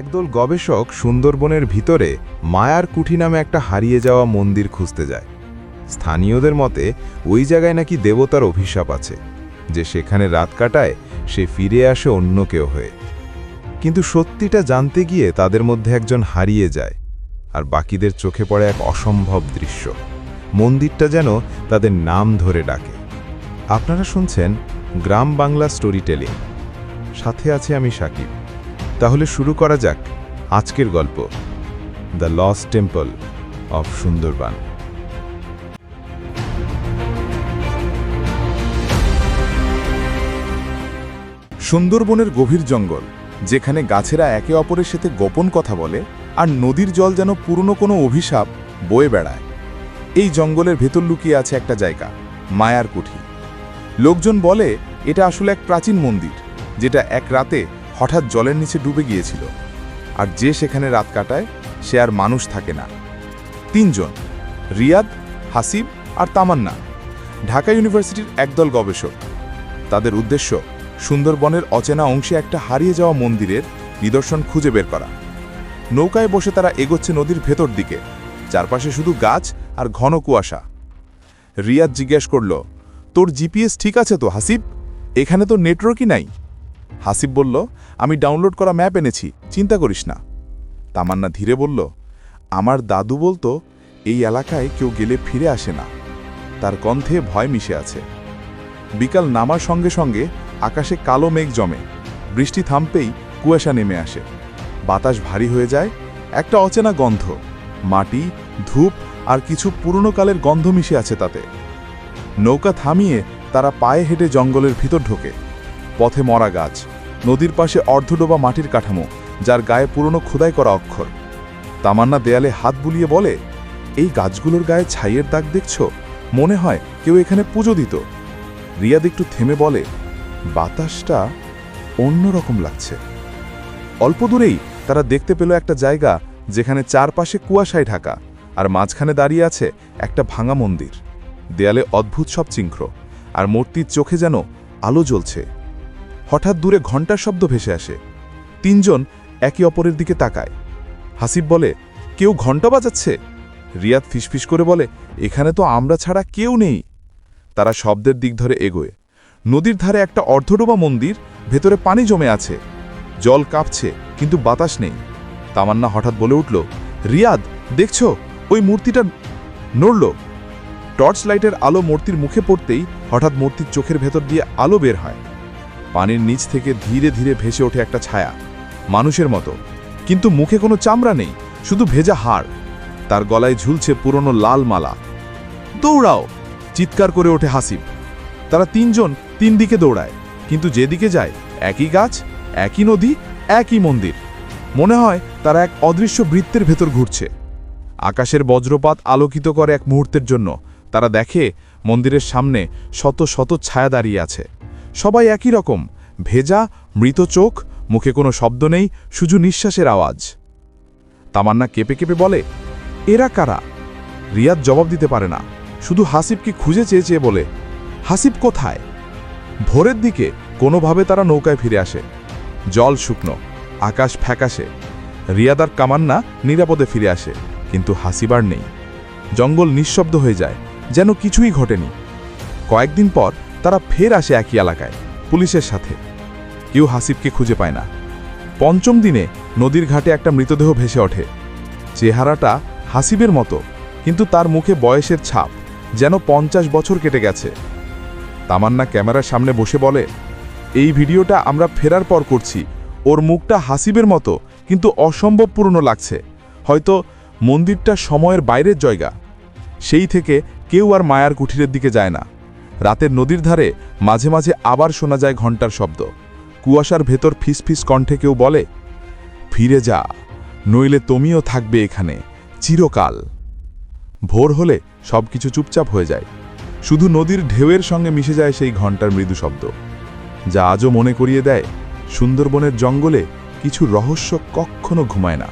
একদল গবেষক সুন্দরবনের ভিতরে মায়ার কুঠি নামে একটা হারিয়ে যাওয়া মন্দির খুঁজতে যায়। স্থানীয়দের মতে ওই জায়গায় নাকি দেবতার অভিশাপ আছে, যে সেখানে রাত কাটায় সে ফিরে আসে অন্য কেউ হয়ে। কিন্তু সত্যিটা জানতে গিয়ে তাদের মধ্যে একজন হারিয়ে যায়, আর বাকিদের চোখে পড়ে এক অসম্ভব দৃশ্য। মন্দিরটা যেন তাদের নাম ধরে ডাকে। আপনারা শুনছেন গ্রাম বাংলা স্টোরি টেলিং, সাথে আছে আমি সাকিব। তাহলে শুরু করা যাক আজকের গল্প, the lost temple of Sundarban. সুন্দরবনের গভীর জঙ্গল, যেখানে গাছেরা একে অপরের সাথে গোপন কথা বলে আর নদীর জল যেন পুরনো কোনো অভিশাপ বয়ে বেড়ায়। এই জঙ্গলের ভেতর লুকিয়ে আছে একটা জায়গা, মায়ার কুঠি। লোকজন বলে এটা আসলে এক প্রাচীন মন্দির, যেটা এক রাতে হঠাৎ জলের নিচে ডুবে গিয়েছিল। আর যে সেখানে রাত কাটায় সে আর মানুষ থাকে না। তিনজন, রিয়াদ, হাসিব আর তামান্না, ঢাকা ইউনিভার্সিটির একদল গবেষক। তাদের উদ্দেশ্য সুন্দরবনের অচেনা অংশে একটা হারিয়ে যাওয়া মন্দিরের নিদর্শন খুঁজে বের করা। নৌকায় বসে তারা এগোচ্ছে নদীর ভেতর দিকে, চারপাশে শুধু গাছ আর ঘন কুয়াশা। রিয়াদ জিজ্ঞেস করল, তোর জিপিএস ঠিক আছে তো হাসিব? এখানে তো নেটওয়ার্কই নাই। হাসিব বলল, আমি ডাউনলোড করা ম্যাপ এনেছি, চিন্তা করিস না। তামান্না ধীরে বলল, আমার দাদু বলতো এই এলাকায় কেউ গেলে ফিরে আসে না। তার কণ্ঠে ভয় মিশে আছে। বিকাল নামার সঙ্গে সঙ্গে আকাশে কালো মেঘ জমে, বৃষ্টি থামতেই কুয়াশা নেমে আসে। বাতাস ভারী হয়ে যায়, একটা অচেনা গন্ধ, মাটি, ধূপ আর কিছু পুরনো কালের গন্ধ মিশে আছে তাতে। নৌকা থামিয়ে তারা পায়ে হেঁটে জঙ্গলের ভিতর ঢোকে। পথে মরা গাছ, নদীর পাশে অর্ধডোবা মাটির কাঠামো, যার গায়ে পুরনো খোদাই করা অক্ষর। তামান্না দেয়ালে হাত বুলিয়ে বলে, এই গাছগুলোর গায়ে ছাইয়ের দাগ দেখছ? মনে হয় কেউ এখানে পুজো দিত। রিয়াদ একটু থেমে বলে, বাতাসটা অন্যরকম লাগছে। অল্প দূরেই তারা দেখতে পেল একটা জায়গা, যেখানে চারপাশে কুয়াশায় ঢাকা, আর মাঝখানে দাঁড়িয়ে আছে একটা ভাঙা মন্দির। দেয়ালে অদ্ভুত সব চিহ্ন, আর মূর্তির চোখে যেন আলো জ্বলছে। হঠাৎ দূরে ঘণ্টার শব্দ ভেসে আসে। তিনজন একে অপরের দিকে তাকায়। হাসিব বলে, কেউ ঘণ্টা বাজাচ্ছে? রিয়াদ ফিসফিস করে বলে, এখানে তো আমরা ছাড়া কেউ নেই। তারা শব্দের দিক ধরে এগোয়। নদীর ধারে একটা অর্ধডোবা মন্দির, ভেতরে পানি জমে আছে। জল কাঁপছে, কিন্তু বাতাস নেই। তামান্না হঠাৎ বলে উঠল, রিয়াদ, দেখছো ওই মূর্তিটা নড়ল। টর্চ লাইটের আলো মূর্তির মুখে পড়তেই হঠাৎ মূর্তির চোখের ভেতর দিয়ে আলো বের হয়। পানির নিচ থেকে ধীরে ধীরে ভেসে ওঠে একটা ছায়া, মানুষের মতো, কিন্তু মুখে কোনো চামড়া নেই, শুধু ভেজা হাড়। তার গলায় ঝুলছে পুরনো লাল মালা। দৌড়াও, চিৎকার করে ওঠে হাসিব। তারা তিনজন তিন দিকে দৌড়ায়, কিন্তু যেদিকে যায় একই গাছ, একই নদী, একই মন্দির। মনে হয় তারা এক অদৃশ্য বৃত্তের ভেতর ঘুরছে। আকাশের বজ্রপাত আলোকিত করে এক মুহূর্তের জন্য। তারা দেখে মন্দিরের সামনে শত শত ছায়া দাঁড়িয়ে আছে। সবাই একই রকম, ভেজা, মৃত চোখ, মুখে কোনো শব্দ নেই, শুধু নিঃশ্বাসের আওয়াজ। তামান্না কেঁপে কেঁপে বলে, এরা কারা? রিয়াদ জবাব দিতে পারে না, শুধু হাসিবকে খুঁজে চেয়ে চেয়ে বলে, হাসিব কোথায়? ভোরের দিকে কোনোভাবে তারা নৌকায় ফিরে আসে। জল শুকনো, আকাশ ফ্যাকাশে। রিয়াদ আর তামান্না নিরাপদে ফিরে আসে, কিন্তু হাসিব আর নেই। জঙ্গল নিঃশব্দ হয়ে যায়, যেন কিছুই ঘটেনি। কয়েকদিন পর তারা ফের আসে একই এলাকায়, পুলিশের সাথে। কেউ হাসিবকে খুঁজে পায় না। পঞ্চম দিনে নদীর ঘাটে একটা মৃতদেহ ভেসে ওঠে। চেহারাটা হাসিবের মতো, কিন্তু তার মুখে বয়সের ছাপ, যেন 50 বছর কেটে গেছে। তামান্না ক্যামেরার সামনে বসে বলে, এই ভিডিওটা আমরা ফেরার পর করছি। ওর মুখটা হাসিবের মতো, কিন্তু অসম্ভব পুরনো লাগছে। হয়তো মন্দিরটা সময়ের বাইরের জায়গা। সেই থেকে কেউ আর মায়ার কুঠিরের দিকে যায় না। রাতের নদীর ধারে মাঝে মাঝে আবার শোনা যায় ঘণ্টার শব্দ। কুয়াশার ভেতর ফিসফিস কণ্ঠে কেউ বলে, ফিরে যা, নইলে তুমিও থাকবে এখানে চিরকাল। ভোর হলে সবকিছু চুপচাপ হয়ে যায়। শুধু নদীর ঢেউয়ের সঙ্গে মিশে যায় সেই ঘণ্টার মৃদু শব্দ, যা আজও মনে করিয়ে দেয় সুন্দরবনের জঙ্গলে কিছু রহস্য কখনো ঘুমায় না।